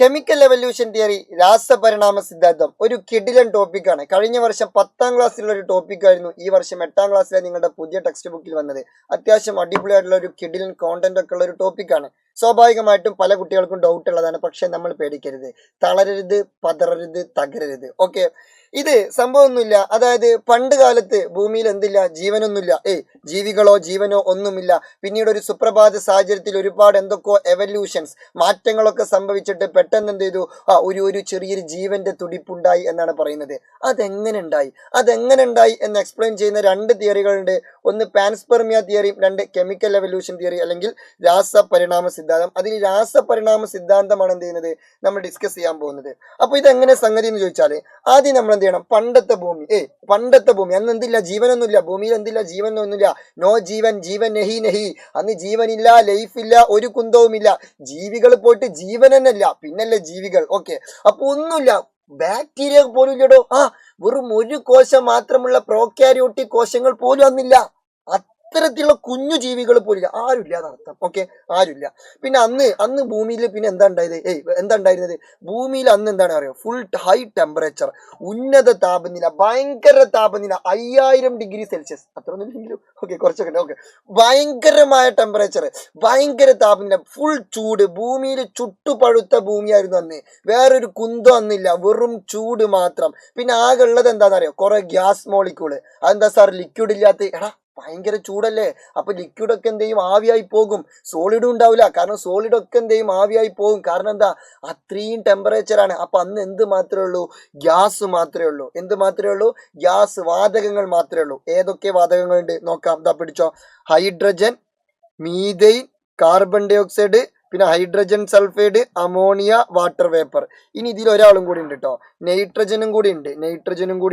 Chemical evolution theory, രാസപരിണാമ സിദ്ധാന്തം ഒരു കിടിലൻ ടോപ്പിക്കാണ്. കഴിഞ്ഞ വർഷം 10ാം ക്ലാസ്സിലുള്ള ഒരു ടോപ്പിക്കായിരുന്നു ഈ വർഷം 8ാം ക്ലാസ്സിലെ നിങ്ങളുടെ പുതിയ ടെക്സ്റ്റ് ബുക്കിൽ വന്നത്. അത്യാവശ്യം അടിപൊളിയായിട്ടുള്ള ഒരു കിടിലൻ കോണ്ടന്റ് ഒക്കെ ഉള്ള ഒരു ടോപ്പിക്കാണ്. സ്വാഭാവികമായിട്ടും പല കുട്ടികൾക്കും ഡൗട്ട് ഉള്ളതാണ്. പക്ഷെ നമ്മൾ പേടിക്കരുത്, തളരരുത്, പതറരുത്, തകരരുത്. ഓക്കെ, ഇത് സംഭവമൊന്നുമില്ല. അതായത് പണ്ട് കാലത്ത് ഭൂമിയിൽ എന്തില്ല, ജീവനൊന്നുമില്ല. ജീവികളോ ജീവനോ ഒന്നുമില്ല. പിന്നീട് ഒരു സുപ്രഭാത സാഹചര്യത്തിൽ ഒരുപാട് എന്തൊക്കെയോ എവല്യൂഷൻസ്, മാറ്റങ്ങളൊക്കെ സംഭവിച്ചിട്ട് പെട്ടെന്ന് എന്ത് ചെയ്തു, ഒരു ചെറിയൊരു ജീവന്റെ തുടിപ്പുണ്ടായി എന്നാണ് പറയുന്നത്. അതെങ്ങനെ ഉണ്ടായി എന്ന് എക്സ്പ്ലെയിൻ ചെയ്യുന്ന രണ്ട് തിയറികളുണ്ട്. ഒന്ന് പാൻസ്പെർമിയ തിയറിയും, രണ്ട് കെമിക്കൽ എവല്യൂഷൻ തിയറി അല്ലെങ്കിൽ രാസപരിണാമ സിദ്ധാന്തം. അതിൽ രാസപരിണാമ സിദ്ധാന്തമാണ് എന്ത് ചെയ്യുന്നത്, നമ്മൾ ഡിസ്കസ് ചെയ്യാൻ പോകുന്നത്. അപ്പൊ ഇതെങ്ങനെ സംഗതി എന്ന് ചോദിച്ചാൽ, ആദ്യം നമ്മൾ എന്ത് ചെയ്യണം, പണ്ടത്തെ ഭൂമി അന്ന് എന്തില്ല, ജീവനൊന്നുമില്ല. ഭൂമിയിൽ എന്തില്ല, ജീവനൊന്നുമില്ല. നോ ജീവൻ, ജീവൻ നെഹി. അന്ന് ജീവനില്ല, ലൈഫ് ഇല്ല, ഒരു കുന്തവുമില്ല. ജീവികൾ പോയിട്ട് ജീവൻ തന്നെയല്ല, പിന്നല്ലേ ജീവികൾ. ഓക്കെ, അപ്പൊ ഒന്നുമില്ല, ബാക്ടീരിയ പോലും ഇല്ലടോ. വെറും ഒരു കോശം മാത്രമുള്ള പ്രോക്യാരിയോട്ടിക് കോശങ്ങൾ പോലും അന്നില്ല. അത്തരത്തിലുള്ള കുഞ്ഞു ജീവികൾ പോലില്ല, ആരുമില്ല എന്നർത്ഥം. ഓക്കെ, ആരുമില്ല. പിന്നെ അന്ന് ഭൂമിയിൽ പിന്നെ എന്താ ഉണ്ടായിരുന്നത്, ഭൂമിയിൽ അന്ന് എന്താണ് അറിയോ, ഫുൾ ഹൈ ടെമ്പറേച്ചർ, ഉന്നത താപനില, ഭയങ്കര താപനില, 5000 ഡിഗ്രി സെൽഷ്യസ്. അത്രയൊന്നും, ഓക്കെ, കുറച്ചൊക്കെ. ഓക്കെ, ഭയങ്കരമായ ടെമ്പറേച്ചർ, ഭയങ്കര താപനില, ഫുൾ ചൂട്. ഭൂമിയിൽ ചുട്ടുപഴുത്ത ഭൂമിയായിരുന്നു അന്ന്. വേറൊരു കുന്തം അന്നില്ല, വെറും ചൂട് മാത്രം. പിന്നെ ആകെ ഉള്ളത് എന്താണെന്നറിയോ, കുറെ ഗ്യാസ് മോളിക്യൂള്. അതെന്താ സാർ ലിക്വിഡ് ഇല്ലാത്ത? ഭയങ്കര ചൂടല്ലേ, അപ്പൊ ലിക്വിഡ് ഒക്കെ എന്ത് ചെയ്യും, ആവിയായി പോകും. സോളിഡും ഉണ്ടാവില്ല, കാരണം സോളിഡ് ഒക്കെ എന്ത് ചെയ്യും, ആവിയായി പോകും. കാരണം എന്താ, അത്രയും ടെമ്പറേച്ചർ ആണ്. അപ്പൊ അന്ന് എന്ത് മാത്രമേ ഉള്ളൂ, ഗ്യാസ് മാത്രമേ ഉള്ളൂ. എന്ത് മാത്രമേ ഉള്ളൂ, ഗ്യാസ്, വാതകങ്ങൾ മാത്രമേ ഉള്ളൂ. ഏതൊക്കെ വാതകങ്ങളുണ്ട് നോക്കാം. എന്താ, പിടിച്ചോ. Hydrogen, methane, carbon dioxide, പിന്നെ hydrogen sulphide, ammonia, water vapour. ഇനി ഇതിൽ ഒരാളും കൂടി ഉണ്ട് കേട്ടോ, നൈട്രജനും കൂടി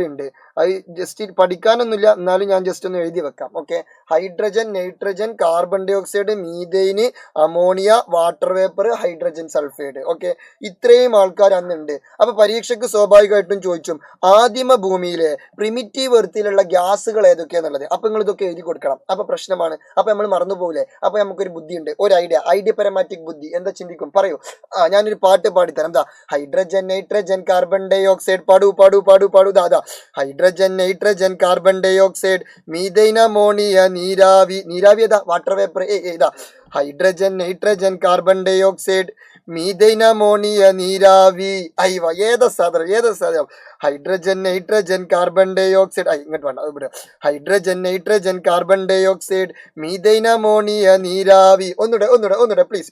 ഉണ്ട്. അത് ജസ്റ്റ് പഠിക്കാനൊന്നുമില്ല, എന്നാലും ഞാൻ ജസ്റ്റ് ഒന്ന് എഴുതി വെക്കാം. Okay, hydrogen, nitrogen, carbon dioxide, methane, ammonia, water vapour, hydrogen sulphide. Okay, ഇത്രയും ആൾക്കാർ അന്നുണ്ട്. അപ്പൊ പരീക്ഷയ്ക്ക് സ്വാഭാവികമായിട്ടും ചോദിച്ചും, ആദിമ ഭൂമിയിലെ പ്രിമിറ്റീവ് എർത്തിലുള്ള ഗ്യാസുകൾ ഏതൊക്കെയാന്നുള്ളത്. അപ്പൊ നിങ്ങൾ ഇതൊക്കെ എഴുതി കൊടുക്കണം. അപ്പൊ പ്രശ്നമാണ്, അപ്പൊ നമ്മൾ മറന്നുപോകില്ലേ. അപ്പൊ നമുക്കൊരു ബുദ്ധിയുണ്ട്, ഒരു ഐഡിയ പരമാറ്റിക് ബുദ്ധി. എന്താ ചിന്തിക്കും, പറയൂ. ഞാനൊരു പാട്ട് പാടിത്തരാം. എന്താ, hydrogen, nitrogen, carbon dioxide, പാടൂ. ദാ hydrogen, nitrogen, carbon dioxide, methane, ammonia, നീരാവി ഏതാ, വാട്ടർ വേപ്പർ. ഇതാ hydrogen, nitrogen, carbon dioxide, methane, ammonia, നീരാവി. ഏതാ സാധനം. Hydrogen, nitrogen, carbon dioxide. ഇങ്ങോട്ട് വേണ്ട, hydrogen, nitrogen, carbon dioxide, methane, ammonia, നീരാവി. ഒന്നുകൂടെ please.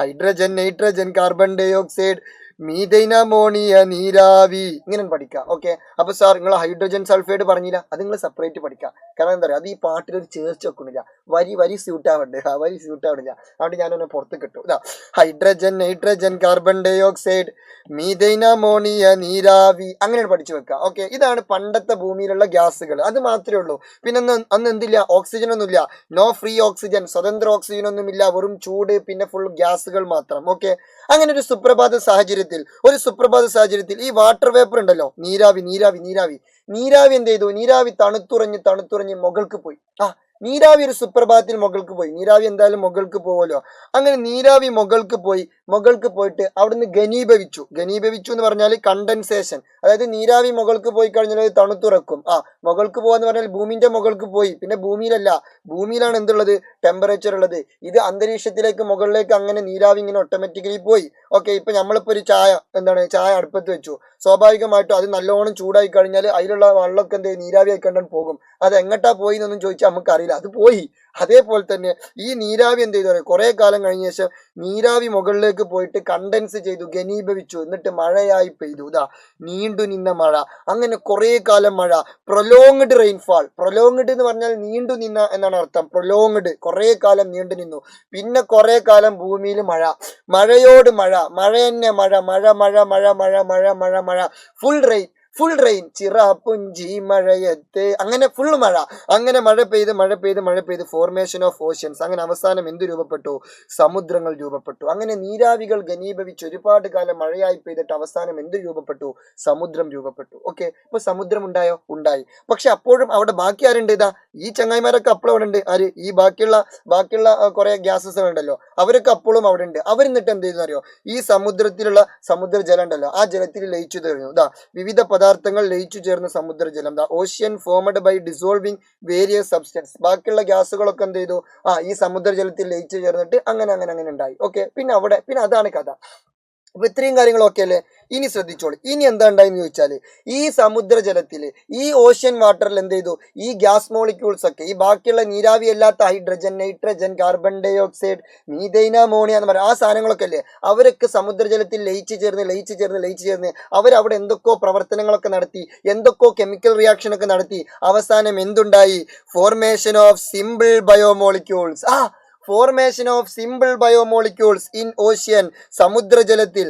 Hydrogen, nitrogen, carbon dioxide, methane, ammonia, നീരാവി. ഇങ്ങനെ പഠിക്കാം. ഓക്കെ, അപ്പൊ സാർ നിങ്ങൾ ഹൈഡ്രജൻ സൾഫൈഡ് പറഞ്ഞില്ല, അത് നിങ്ങൾ സെപ്പറേറ്റ് പഠിക്കാം. കാരണം എന്താ പറയുക, അത് ഈ പാട്ടിലൊരു ചേർച്ച വെക്കുന്നില്ല, വരി സ്യൂട്ട് ആവണ്ടേ, അതുകൊണ്ട് ഞാനൊന്ന് പുറത്ത് കിട്ടും. ഇതാ hydrogen, nitrogen, carbon dioxide, methane, ammonia, നീരാവി. അങ്ങനെയാണ് പഠിച്ചു വെക്കുക. ഓക്കെ, ഇതാണ് പണ്ടത്തെ ഭൂമിയിലുള്ള ഗ്യാസുകൾ. അത് മാത്രമേ ഉള്ളൂ. പിന്നെ അന്ന് എന്തില്ല, ഓക്സിജൻ ഒന്നുമില്ല. നോ ഫ്രീ ഓക്സിജൻ, സ്വതന്ത്ര ഓക്സിജൻ ഒന്നുമില്ല, വെറും ചൂട്, പിന്നെ ഫുൾ ഗ്യാസുകൾ മാത്രം. ഓക്കെ, അങ്ങനെ ഒരു സുപ്രഭാത സാഹചര്യത്തിൽ ഈ വാട്ടർ വേപ്പർ ഉണ്ടല്ലോ, നീരാവി എന്ത് ചെയ്തു, നീരാവി തണുത്തുറഞ്ഞ് മുകൾക്ക് പോയി. നീരാവി ഒരു സുപ്രഭാതത്തിൽ മുകൾക്ക് പോയി. നീരാവി എന്തായാലും മുകൾക്ക് പോവല്ലോ. അങ്ങനെ നീരാവി മുകൾക്ക് പോയിട്ട് അവിടുന്ന് ഘനീഭവിച്ചു എന്ന് പറഞ്ഞാൽ കണ്ടൻസേഷൻ. അതായത് നീരാവി മുകൾക്ക് പോയി കഴിഞ്ഞാൽ അത് തണുത്തുറക്കും. മുകൾക്ക് പോവാന്ന് പറഞ്ഞാൽ ഭൂമിന്റെ മുകൾക്ക് പോയി. പിന്നെ ഭൂമിയിലാണ് എന്തുള്ളത്, ടെമ്പറേച്ചർ ഉള്ളത്. ഇത് അന്തരീക്ഷത്തിലേക്ക്, മുകളിലേക്ക് അങ്ങനെ നീരാവി ഇങ്ങനെ ഓട്ടോമാറ്റിക്കലി പോയി. ഓക്കെ, ഇപ്പൊ നമ്മളിപ്പോ ഒരു ചായ അടുപ്പത്ത് വെച്ചു. സ്വാഭാവികമായിട്ടും അത് നല്ലോണം ചൂടായി കഴിഞ്ഞാൽ അതിലുള്ള വെള്ളമൊക്കെ എന്ത് നീരാവി ആയിക്കൊണ്ടാണ് പോകും. അത് എങ്ങോട്ടാ പോയി എന്നൊന്നും ചോദിച്ചാൽ നമുക്കറിയില്ല, അത് പോയി. അതേപോലെ തന്നെ ഈ നീരാവി എന്ത് ചെയ്തു, കുറെ കാലം കഴിഞ്ഞ ശേഷം നീരാവി മുകളിലേക്ക് പോയിട്ട് കണ്ടൻസ് ചെയ്തു, ഘനീഭവിച്ചു, എന്നിട്ട് മഴയായി പെയ്തു. നീണ്ടു നിന്ന മഴ. അങ്ങനെ കുറെ കാലം മഴ, പ്രൊലോങ്ഡ് റെയിൻഫാൾ. പ്രൊലോങ്ഡ് എന്ന് പറഞ്ഞാൽ നീണ്ടു നിന്ന എന്നാണ് അർത്ഥം. പ്രൊലോങ്ഡ്, കുറെ കാലം നീണ്ടു നിന്നു. പിന്നെ കുറെ കാലം ഭൂമിയിൽ മഴയോട് മഴ തന്നെ, മഴ, full rain. Full rain, Cherrapunji മഴയത്ത്, അങ്ങനെ ഫുൾ മഴ. അങ്ങനെ മഴ പെയ്ത് മഴ പെയ്ത് മഴ പെയ്ത് ഫോർമേഷൻ ഓഫ് ഓഷ്യൻസ്. അങ്ങനെ അവസാനം എന്ത് രൂപപ്പെട്ടു? സമുദ്രങ്ങൾ രൂപപ്പെട്ടു. അങ്ങനെ നീരാവികൾ ഘനീഭവിച്ച് ഒരുപാട് കാലം മഴയായി പെയ്തിട്ട് അവസാനം എന്ത് രൂപപ്പെട്ടു? സമുദ്രം രൂപപ്പെട്ടു. ഓക്കെ, ഇപ്പൊ സമുദ്രം ഉണ്ടായോ? ഉണ്ടായി. പക്ഷെ അപ്പോഴും അവിടെ ബാക്കി ആരുണ്ട്? ഇതാ ഈ ചങ്ങായിമാരൊക്കെ അപ്പോഴും അവിടെ ഉണ്ട്. ആര്? ഈ ബാക്കിയുള്ള കുറെ ഗ്യാസസ് ഉണ്ടല്ലോ, അവരൊക്കെ അപ്പോഴും അവിടെ ഉണ്ട്. അവരെന്നിട്ട് എന്ത് ചെയ്തെന്ന് അറിയോ? ഈ സമുദ്രത്തിലുള്ള സമുദ്രജലം ഉണ്ടല്ലോ, ആ ജലത്തിൽ ലയിച്ചു തീർന്നു. ഇതാ വിവിധ പദാർത്ഥങ്ങൾ ലയിച്ചു ചേർന്ന സമുദ്രജലം. The ocean formed by dissolving various substance. ബാക്കിയുള്ള ഗ്യാസുകളൊക്കെ എന്ത് ചെയ്തു? ഈ സമുദ്രജലത്തിൽ ലയിച്ചു ചേർന്നിട്ട് അങ്ങനെ അങ്ങനെ അങ്ങനെ ഉണ്ടായി. ഓക്കെ, പിന്നെ അതാണ് കഥ. അപ്പൊ ഇത്രയും കാര്യങ്ങളൊക്കെ അല്ലേ? ഇനി ശ്രദ്ധിച്ചോളൂ. ഇനി എന്താ ഉണ്ടായെന്ന് ചോദിച്ചാല്, ഈ സമുദ്രജലത്തില് ഈ ഓഷ്യൻ വാട്ടറിൽ എന്ത് ചെയ്തു? ഈ ഗ്യാസ് മോളിക്യൂൾസ് ഒക്കെ, ഈ ബാക്കിയുള്ള നീരാവി അല്ലാത്ത hydrogen, nitrogen, carbon dioxide, methane, ammonia എന്ന് പറയുക ആ സാധനങ്ങളൊക്കെ അല്ലേ, അവരൊക്കെ സമുദ്രജലത്തിൽ ലയിച്ചു ചേർന്ന് അവരവിടെ എന്തൊക്കെയോ പ്രവർത്തനങ്ങളൊക്കെ നടത്തി, എന്തൊക്കെയോ കെമിക്കൽ റിയാക്ഷൻ ഒക്കെ നടത്തി. അവസാനം എന്തുണ്ടായി? Formation of simple biomolecules. Formation of simple biomolecules in ocean. സമുദ്രജലത്തിൽ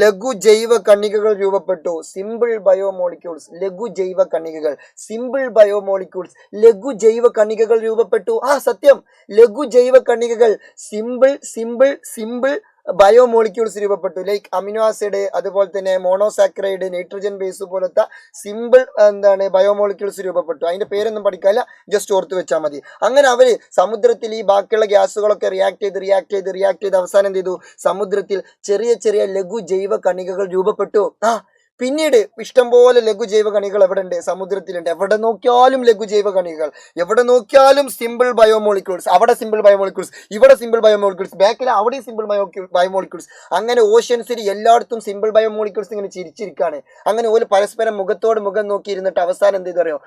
ലഘു ജൈവ കണികകൾ രൂപപ്പെട്ടു. സിമ്പിൾ ബയോമോളിക്യൂൾസ്, ലഘു ജൈവ കണികകൾ. സിമ്പിൾ ബയോമോളിക്യൂൾസ്, ലഘു ജൈവ കണികകൾ രൂപപ്പെട്ടു. സത്യം, ലഘു ജൈവ കണികകൾ, സിമ്പിൾ ബയോമോളിക്യൂൾസ് രൂപപ്പെട്ടു. ലൈക്ക് അമിനോ ആസിഡ്, അതുപോലെ തന്നെ മോണോസാക്രൈഡ്, നൈട്രജൻ ബേസ് പോലത്തെ സിമ്പിൾ ബയോമോളിക്യൂൾസ് രൂപപ്പെട്ടു. അതിന്റെ പേരൊന്നും പഠിക്കാല്ല, ജസ്റ്റ് ഓർത്ത് വെച്ചാൽ മതി. അങ്ങനെ അവര് സമുദ്രത്തിൽ ഈ ബാക്കിയുള്ള ഗ്യാസുകളൊക്കെ റിയാക്ട് ചെയ്ത് അവസാനം എന്ത് ചെയ്തു? സമുദ്രത്തിൽ ചെറിയ ചെറിയ ലഘു ജൈവ കണികകൾ രൂപപ്പെട്ടു. പിന്നീട് ഇഷ്ടംപോലെ ലഘുജൈവ കണികൾ എവിടെ ഉണ്ട്? സമുദ്രത്തിലുണ്ട്. എവിടെ നോക്കിയാലും ലഘുജൈവ കണികൾ, എവിടെ നോക്കിയാലും സിമ്പിൾ ബയോമോളിക്യൂൾസ്. അവിടെ സിമ്പിൾ ബയോമോളിക്യൂൾസ്, ഇവിടെ സിമ്പിൾ ബയോമോളിക്യൂൾസ്, ബാക്കിൽ അവിടെ സിമ്പിൾ ബയോമോളിക്യൂൾസ്. അങ്ങനെ ഓഷ്യൻസിൽ എല്ലായിടത്തും സിമ്പിൾ ബയോമോളിക്യൂൾസ് ഇങ്ങനെ ചിരിച്ചിരിക്കുകയാണ്. അങ്ങനെ ഓല് പരസ്പരം മുഖത്തോട് മുഖം നോക്കി ഇരുന്നിട്ട് അവസാനം എന്ത് ചെയ്തറിയോ?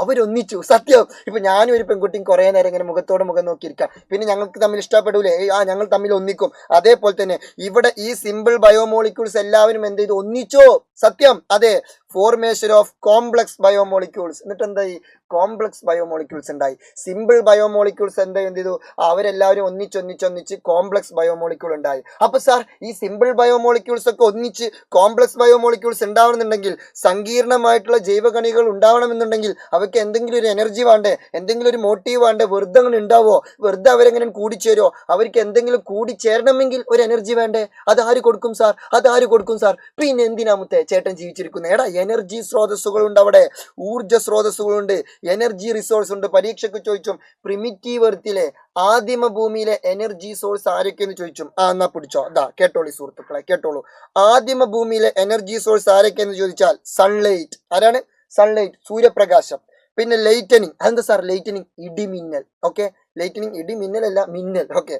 അവരൊന്നിച്ചു. സത്യം. ഇപ്പൊ ഞാനും ഒരു പെൺകുട്ടിയും കുറെ നേരം ഇങ്ങനെ മുഖത്തോട് മുഖം നോക്കിയിരിക്കാം, പിന്നെ ഞങ്ങൾക്ക് തമ്മിൽ ഇഷ്ടപ്പെടൂലേ? ഞങ്ങൾ തമ്മിൽ ഒന്നിക്കും. അതേപോലെ തന്നെ ഇവിടെ ഈ സിമ്പിൾ ബയോമോളിക്യൂൾസ് എല്ലാവരും എന്ത് ചെയ്തു? ഒന്നിച്ചോ. സത്യം, അതെ. Formation of complex biomolecules. എന്നിട്ട് എന്തായി? കോംപ്ലക്സ് ബയോമോളിക്യൂൾസ് ഉണ്ടായി. സിമ്പിൾ ബയോമോളിക്യൂൾസ് എന്ത് ചെയ്തു? അവരെല്ലാവരും ഒന്നിച്ച് കോംപ്ലക്സ് ബയോമോളിക്യൂൾ ഉണ്ടായി. അപ്പൊ സാർ, ഈ സിമ്പിൾ ബയോമോളിക്യൂൾസ് ഒക്കെ ഒന്നിച്ച് കോംപ്ലക്സ് ബയോമോളിക്യൂൾസ് ഉണ്ടാവണമെന്നുണ്ടെങ്കിൽ, സങ്കീർണമായിട്ടുള്ള ജൈവകണികൾ ഉണ്ടാവണമെന്നുണ്ടെങ്കിൽ അവർക്ക് എന്തെങ്കിലും ഒരു എനർജി വേണ്ടേ? എന്തെങ്കിലും ഒരു മോട്ടീവ് വേണ്ടേ? വെറുതെ അങ്ങനെ ഉണ്ടാവോ? വെറുതെ അവരെങ്ങനെ കൂടിച്ചേരോ? അവർക്ക് എന്തെങ്കിലും കൂടിച്ചേരണമെങ്കിൽ ഒരു എനർജി വേണ്ടേ? അതാര് കൊടുക്കും സാർ? പിന്നെ എന്തിനാ മുത്തേ ചേട്ടൻ ജീവിച്ചിരിക്കുന്നത്? എനർജി സ്രോതസ്സുകളുണ്ട്, അവിടെ ഊർജ സ്രോതസ്സുകളുണ്ട്, എനർജി റിസോഴ്സ് ഉണ്ട്. പരീക്ഷയ്ക്ക് ചോദിച്ചും പ്രിമിറ്റീവ് എർത്തിലെ ആദിമ ഭൂമിയിലെ എനർജി സോഴ്സ് ആരൊക്കെയെന്ന് ചോദിച്ചും. എന്നാ പിടിച്ചോ, കേട്ടോളി സുഹൃത്തുക്കളെ, കേട്ടോളൂ. ആദിമ ഭൂമിയിലെ എനർജി സോഴ്സ് ആരൊക്കെയെന്ന് ചോദിച്ചാൽ സൺലൈറ്റ്. ആരാണ്? സൺലൈറ്റ്, സൂര്യപ്രകാശം. പിന്നെ ലൈറ്റനിങ്. അതെന്താ സാർ ലൈറ്റനിങ്? ഇടിമിന്നൽ. ഓക്കെ, ലൈറ്റനിങ് ഇടിമിന്നലല്ല, മിന്നൽ. ഓക്കെ.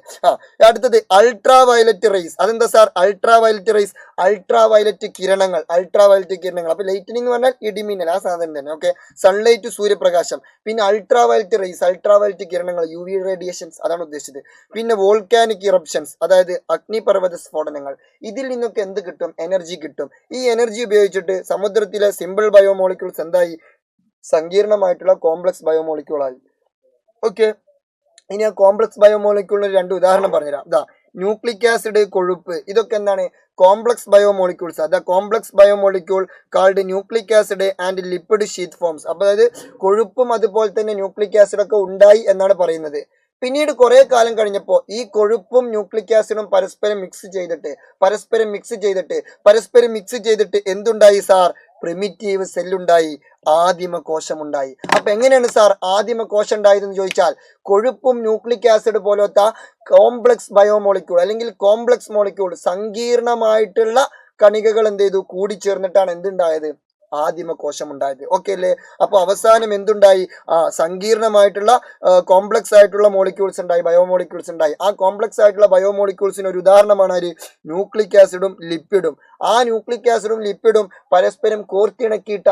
അടുത്തത് അൾട്രാ വയലറ്റ് റേസ്. അതെന്താ സാർ? അൾട്രാ വയലറ്റ് കിരണങ്ങൾ. അപ്പൊ ലൈറ്റനിങ് എന്ന് പറഞ്ഞാൽ ഇടിമിന്നൽ, ആ സാധനം തന്നെ. ഓക്കെ, സൺലൈറ്റ്, സൂര്യപ്രകാശം. പിന്നെ അൾട്രാ വയലറ്റ് കിരണങ്ങൾ, UV റേഡിയേഷൻസ്, അതാണ് ഉദ്ദേശിച്ചത്. പിന്നെ വോൾക്കാനിക് ഇറപ്ഷൻസ്, അതായത് അഗ്നിപർവ്വത സ്ഫോടനങ്ങൾ. ഇതിൽ നിന്നൊക്കെ എന്ത് കിട്ടും? എനർജി കിട്ടും. ഈ എനർജി ഉപയോഗിച്ചിട്ട് സമുദ്രത്തിലെ സിമ്പിൾ ബയോമോളിക്യൂൾസ് എന്തായി? സങ്കീർണമായിട്ടുള്ള കോംപ്ലക്സ് ബയോമോളിക്യൂളായി. ഓക്കെ, ഇനി ആ കോംപ്ലക്സ് ബയോമോളിക്യൂളിന് രണ്ട് ഉദാഹരണം പറഞ്ഞുതരാം. ന്യൂക്ലിക് ആസിഡ്, കൊഴുപ്പ്, ഇതൊക്കെ എന്താണ്? Complex biomolecules. Complex biomolecule called nucleic acid and lipid sheet forms. അപ്പൊ അതായത് കൊഴുപ്പും അതുപോലെ തന്നെ ന്യൂക്ലിക് ആസിഡ് ഒക്കെ ഉണ്ടായി എന്നാണ് പറയുന്നത്. പിന്നീട് കുറെ കാലം കഴിഞ്ഞപ്പോൾ ഈ കൊഴുപ്പും ന്യൂക്ലിക് ആസിഡും പരസ്പരം മിക്സ് ചെയ്തിട്ട് എന്തുണ്ടായി സാർ? പ്രിമിറ്റീവ് സെല്ലുണ്ടായി, ആദിമ കോശമുണ്ടായി. അപ്പൊ എങ്ങനെയാണ് സാർ ആദിമ കോശം ഉണ്ടായതെന്ന് ചോദിച്ചാൽ, കൊഴുപ്പും ന്യൂക്ലിക് ആസിഡ് പോലത്തെ കോംപ്ലക്സ് ബയോമോളിക്യൂൾ അല്ലെങ്കിൽ കോംപ്ലക്സ് മോളിക്യൂൾ, സങ്കീർണമായിട്ടുള്ള കണികകൾ എന്ത് ചെയ്തു? കൂടിച്ചേർന്നിട്ടാണ് എന്തുണ്ടായത്? ആദിമ കോശം ഉണ്ടായത്. ഓക്കെ അല്ലേ? അപ്പൊ അവസാനം എന്തുണ്ടായി? സങ്കീർണമായിട്ടുള്ള കോംപ്ലക്സ് ആയിട്ടുള്ള മോളിക്യൂൾസ് ഉണ്ടായി, ബയോമോളിക്യൂൾസ് ഉണ്ടായി. ആ കോംപ്ലക്സ് ആയിട്ടുള്ള ബയോമോളിക്യൂൾസിന് ഒരു ഉദാഹരണമാണ് ആര്? ന്യൂക്ലിക് ആസിഡും ലിപ്പിഡും. ആ ന്യൂക്ലിക് ആസിഡും ലിപ്പിഡും പരസ്പരം കോർത്തിണക്കിയിട്ട്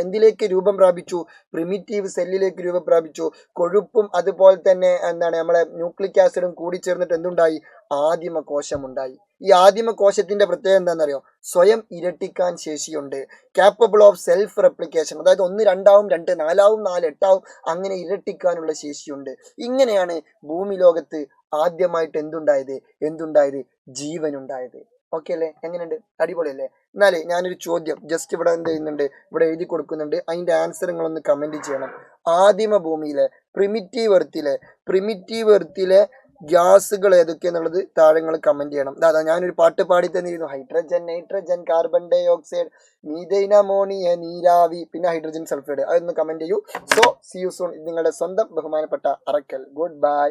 എന്തിലേക്ക് രൂപം പ്രാപിച്ചു? പ്രിമിറ്റീവ് സെല്ലിലേക്ക് രൂപം പ്രാപിച്ചു. കൊഴുപ്പും അതുപോലെ തന്നെ നമ്മളെ ന്യൂക്ലിക് ആസിഡും കൂടി ചേർന്നിട്ട് എന്തുണ്ടായി? ആദിമ കോശമുണ്ടായി. ഈ ആദിമ കോശത്തിന്റെ പ്രത്യേകത എന്താണെന്നറിയോ? സ്വയം ഇരട്ടിക്കാൻ ശേഷിയുണ്ട്. കാപ്പബിൾ ഓഫ് സെൽഫ് റെപ്ലിക്കേഷൻ, അതായത് 1 2 ആവും, 2 4 ആവും, 4 8 ആവും, അങ്ങനെ ഇരട്ടിക്കാനുള്ള ശേഷിയുണ്ട്. ഇങ്ങനെയാണ് ഭൂമി ലോകത്ത് ആദ്യമായിട്ട് എന്തുണ്ടായത്? ജീവനുണ്ടായത്. ഓക്കെ അല്ലേ? എങ്ങനെയുണ്ട്? അടിപൊളിയല്ലേ? എന്നാലേ ഞാനൊരു ചോദ്യം ജസ്റ്റ് ഇവിടെ എന്ത് ചെയ്യുന്നുണ്ട്, ഇവിടെ എഴുതി കൊടുക്കുന്നുണ്ട്. അതിന്റെ ആൻസർ നിങ്ങളൊന്ന് കമന്റ് ചെയ്യണം. ആദിമ ഭൂമിയിലെ പ്രിമിറ്റീവ് എർത്തിലെ ഗ്യാസുകൾ ഏതൊക്കെയാന്നുള്ളത് താഴെ നിങ്ങൾ കമന്റ് ചെയ്യണം. അതാ ഞാനൊരു പാട്ട് പാടി തന്നിരുന്നു. Hydrogen, nitrogen, carbon dioxide, methane, ammonia, നീരാവി, പിന്നെ ഹൈഡ്രജൻ സൾഫൈഡ്. അതൊന്ന് കമന്റ് ചെയ്യൂ. So see you soon. നിങ്ങളുടെ സ്വന്തം ബഹുമാനപ്പെട്ട അറക്കൽ. Good bye.